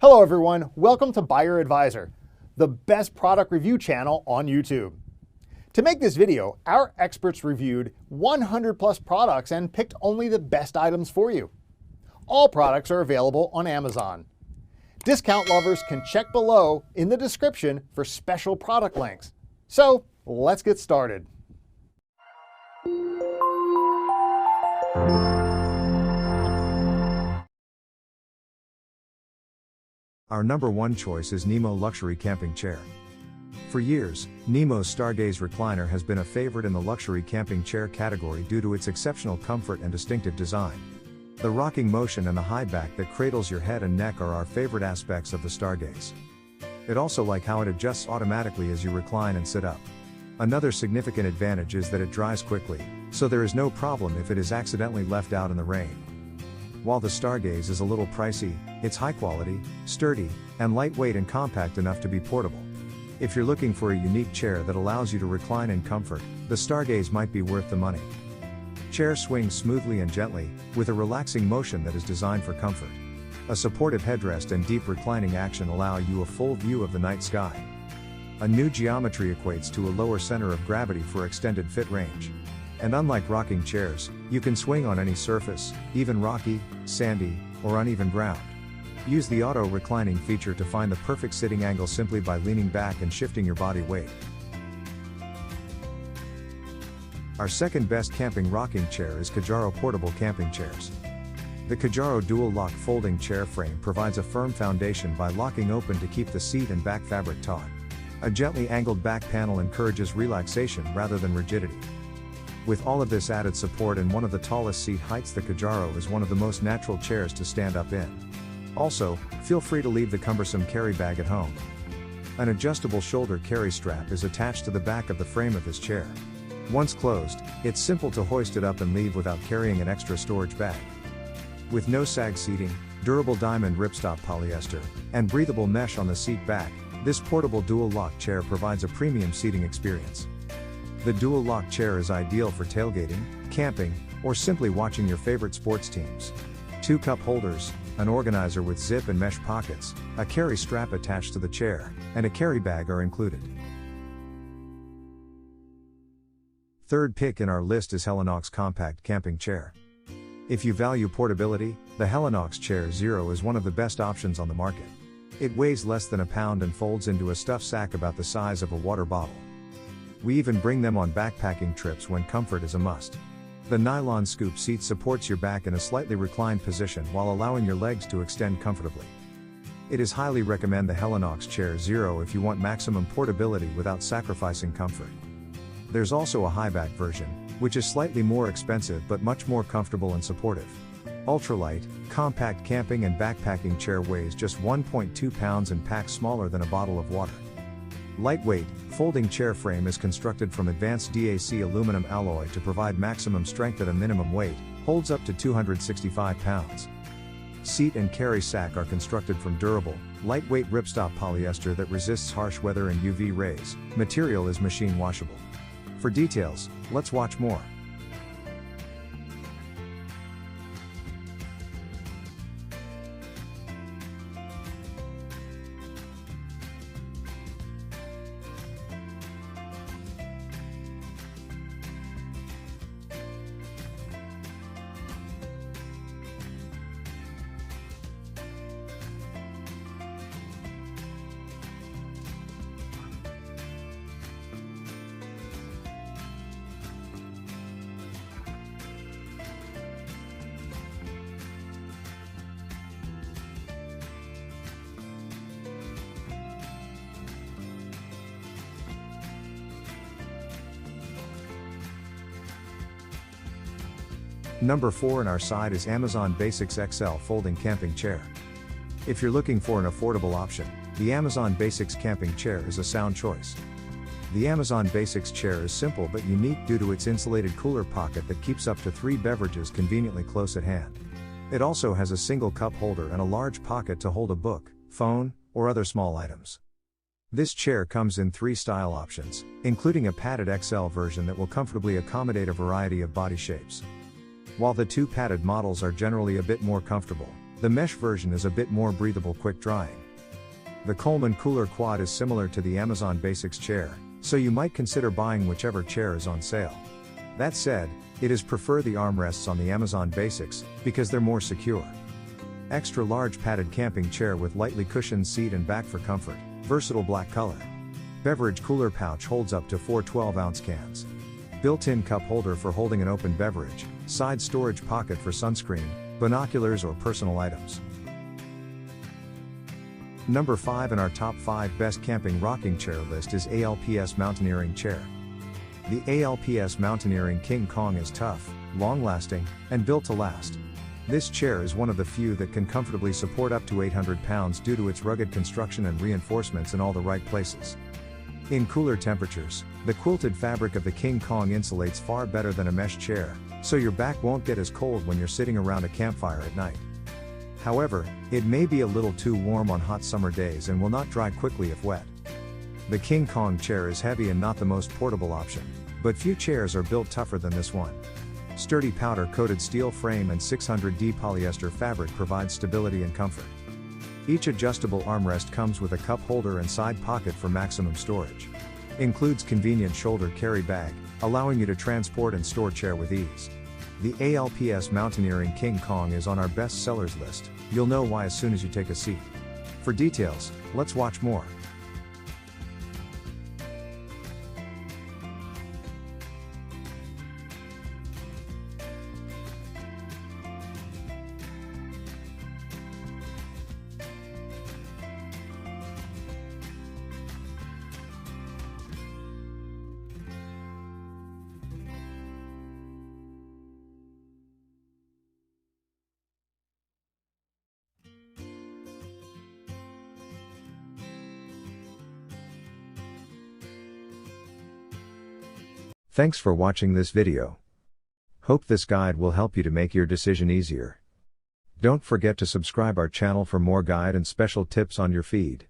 Hello everyone, welcome to Buyer Advisor, the best product review channel on YouTube. To make this video, our experts reviewed 100 plus products and picked only the best items for you. All products are available on Amazon. Discount lovers can check below in the description for special product links. So let's get started. Our number one choice is Nemo Luxury Camping Chair. For years, Nemo's Stargaze recliner has been a favorite in the luxury camping chair category due to its exceptional comfort and distinctive design. The rocking motion and the high back that cradles your head and neck are our favorite aspects of the Stargaze. It also like how it adjusts automatically as you recline and sit up. Another significant advantage is that it dries quickly, so there is no problem if it is accidentally left out in the rain. While the Stargaze is a little pricey, it's high quality, sturdy, and lightweight and compact enough to be portable. If you're looking for a unique chair that allows you to recline in comfort, the Stargaze might be worth the money. Chair swings smoothly and gently, with a relaxing motion that is designed for comfort. A supportive headrest and deep reclining action allow you a full view of the night sky. A new geometry equates to a lower center of gravity for extended fit range. And unlike rocking chairs, you can swing on any surface, even rocky, sandy, or uneven ground. Use the auto reclining feature to find the perfect sitting angle simply by leaning back and shifting your body weight. Our second best camping rocking chair is Kajaro Portable Camping Chairs. The Kajaro dual lock folding chair frame provides a firm foundation by locking open to keep the seat and back fabric taut. A gently angled back panel encourages relaxation rather than rigidity. With all of this added support and one of the tallest seat heights, the Kajaro is one of the most natural chairs to stand up in. Also, feel free to leave the cumbersome carry bag at home. An adjustable shoulder carry strap is attached to the back of the frame of this chair. Once closed, it's simple to hoist it up and leave without carrying an extra storage bag. With no sag seating, durable diamond ripstop polyester, and breathable mesh on the seat back, this portable dual lock chair provides a premium seating experience. The dual lock chair is ideal for tailgating, camping, or simply watching your favorite sports teams. 2 cup holders, an organizer with zip and mesh pockets, a carry strap attached to the chair, and a carry bag are included. Third pick in our list is Helinox Compact Camping Chair. If you value portability, the Helinox Chair Zero is one of the best options on the market. It weighs less than a pound and folds into a stuffed sack about the size of a water bottle. We even bring them on backpacking trips when comfort is a must. The nylon scoop seat supports your back in a slightly reclined position while allowing your legs to extend comfortably. It is highly recommend the Helinox Chair Zero if you want maximum portability without sacrificing comfort. There's also a high-back version, which is slightly more expensive but much more comfortable and supportive. Ultralight, compact camping and backpacking chair weighs just 1.2 pounds and packs smaller than a bottle of water. Lightweight, folding chair frame is constructed from advanced DAC aluminum alloy to provide maximum strength at a minimum weight, holds up to 265 pounds. Seat and carry sack are constructed from durable, lightweight ripstop polyester that resists harsh weather and UV rays. Material is machine washable. For details, let's watch more. Number 4 in our side is Amazon Basics XL Folding Camping Chair. If you're looking for an affordable option, the Amazon Basics Camping Chair is a sound choice. The Amazon Basics chair is simple but unique due to its insulated cooler pocket that keeps up to 3 beverages conveniently close at hand. It also has a single cup holder and a large pocket to hold a book, phone, or other small items. This chair comes in 3 style options, including a padded XL version that will comfortably accommodate a variety of body shapes. While the 2 padded models are generally a bit more comfortable, The mesh version is a bit more breathable, quick drying. The Coleman Cooler Quad is similar to the Amazon Basics chair, so you might consider buying whichever chair is on sale. That said, it is prefer the armrests on the Amazon Basics, because they're more secure. Extra large padded camping chair with lightly cushioned seat and back for comfort, versatile black color. Beverage cooler pouch holds up to 4 12-ounce cans. Built-in cup holder for holding an open beverage, side storage pocket for sunscreen, binoculars or personal items. Number 5 in our top 5 best camping rocking chair list is ALPS Mountaineering Chair. The ALPS Mountaineering King Kong is tough, long-lasting, and built to last. This chair is one of the few that can comfortably support up to 800 pounds due to its rugged construction and reinforcements in all the right places. In cooler temperatures, the quilted fabric of the King Kong insulates far better than a mesh chair, so your back won't get as cold when you're sitting around a campfire at night. However, it may be a little too warm on hot summer days and will not dry quickly if wet. The King Kong chair is heavy and not the most portable option, but few chairs are built tougher than this one. Sturdy powder-coated steel frame and 600D polyester fabric provide stability and comfort. Each adjustable armrest comes with a cup holder and side pocket for maximum storage. Includes convenient shoulder carry bag, allowing you to transport and store chair with ease. The ALPS Mountaineering King Kong is on our best sellers list. You'll know why as soon as you take a seat. For details, let's watch more. Thanks for watching this video. Hope this guide will help you to make your decision easier. Don't forget to subscribe our channel for more guide and special tips on your feed.